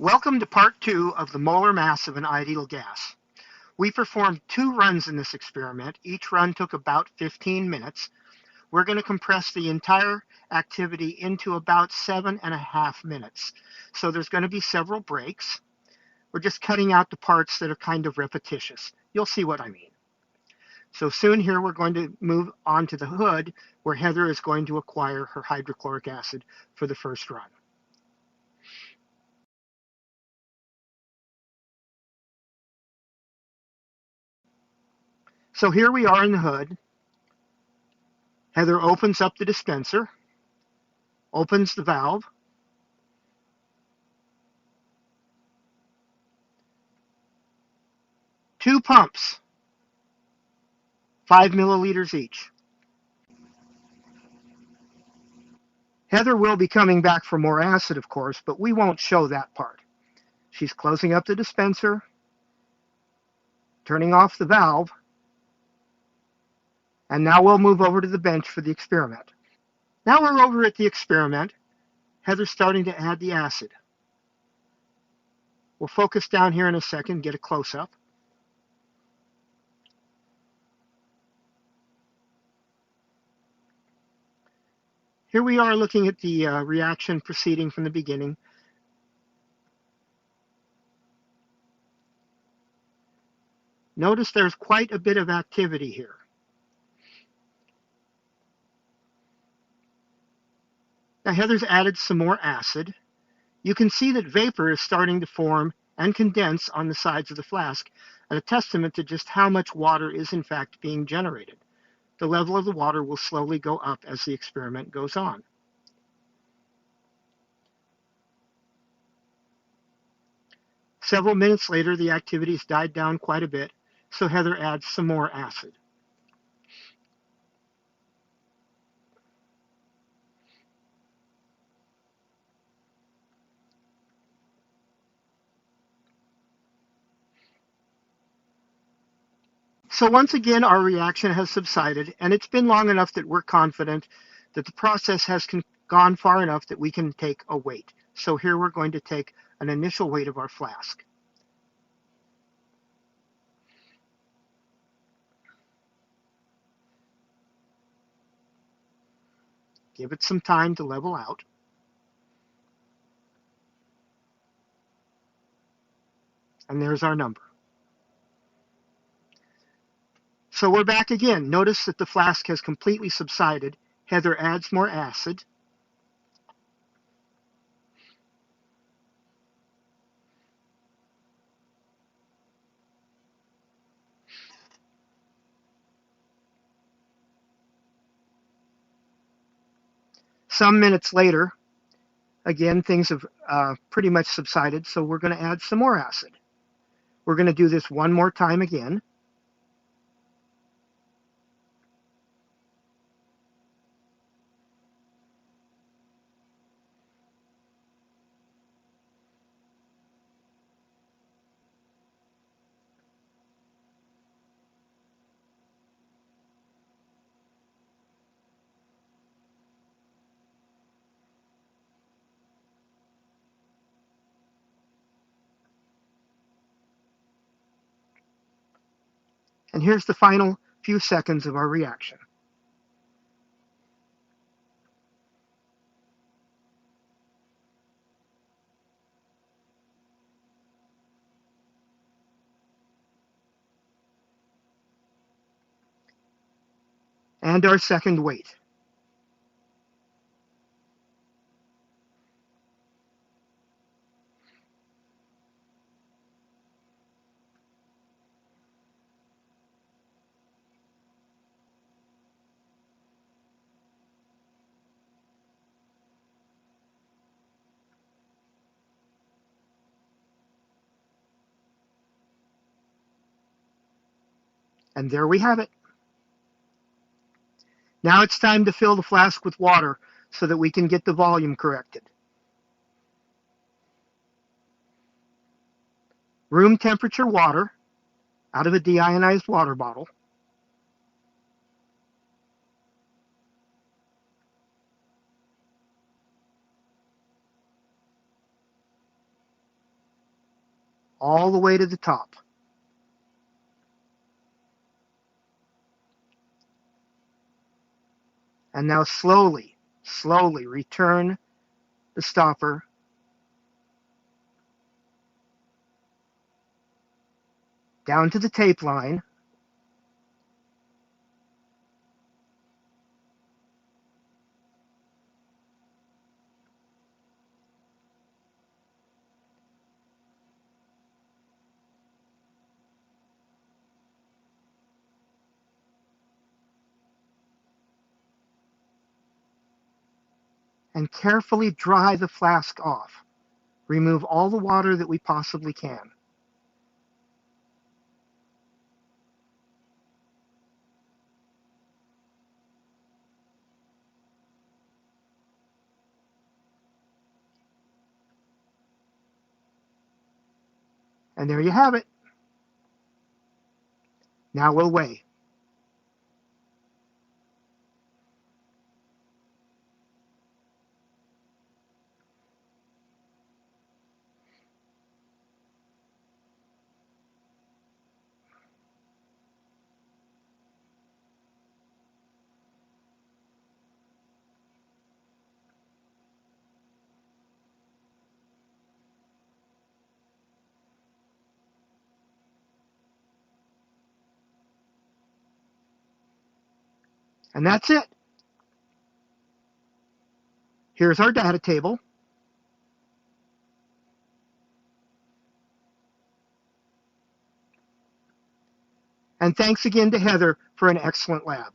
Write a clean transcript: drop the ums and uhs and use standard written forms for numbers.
Welcome to part 2 of the molar mass of an ideal gas. We performed 2 runs in this experiment. Each run took about 15 minutes. We're going to compress the entire activity into about 7.5 minutes. So there's going to be several breaks. We're just cutting out the parts that are kind of repetitious. You'll see what I mean. So soon here we're going to move on to the hood where Heather is going to acquire her hydrochloric acid for the first run. So here we are in the hood. Heather opens up the dispenser, opens the valve, two pumps, 5 milliliters each. Heather will be coming back for more acid, of course, but we won't show that part. She's closing up the dispenser, turning off the valve, and now we'll move over to the bench for the experiment. Now we're over at the experiment. Heather's starting to add the acid. We'll focus down here in a second, get a close-up. Here we are looking at the reaction proceeding from the beginning. Notice there's quite a bit of activity here. Now Heather's added some more acid. You can see that vapor is starting to form and condense on the sides of the flask, a testament to just how much water is in fact being generated. The level of the water will slowly go up as the experiment goes on. Several minutes later, the activity's died down quite a bit, so Heather adds some more acid. So once again, our reaction has subsided, and it's been long enough that we're confident that the process has gone far enough that we can take a weight. So here we're going to take an initial weight of our flask. Give it some time to level out. And there's our number. So we're back again. Notice that the flask has completely subsided. Heather adds more acid. Some minutes later, again, things have pretty much subsided, so we're going to add some more acid. We're going to do this one more time again. And here's the final few seconds of our reaction. And our second weight. And there we have it. Now it's time to fill the flask with water so that we can get the volume corrected. Room temperature water out of a deionized water bottle. all the way to the top. And now slowly, slowly return the stopper down to the tape line. And carefully dry the flask off. Remove all the water that we possibly can. And there you have it. Now we'll weigh. And that's it. Here's our data table. And thanks again to Heather for an excellent lab.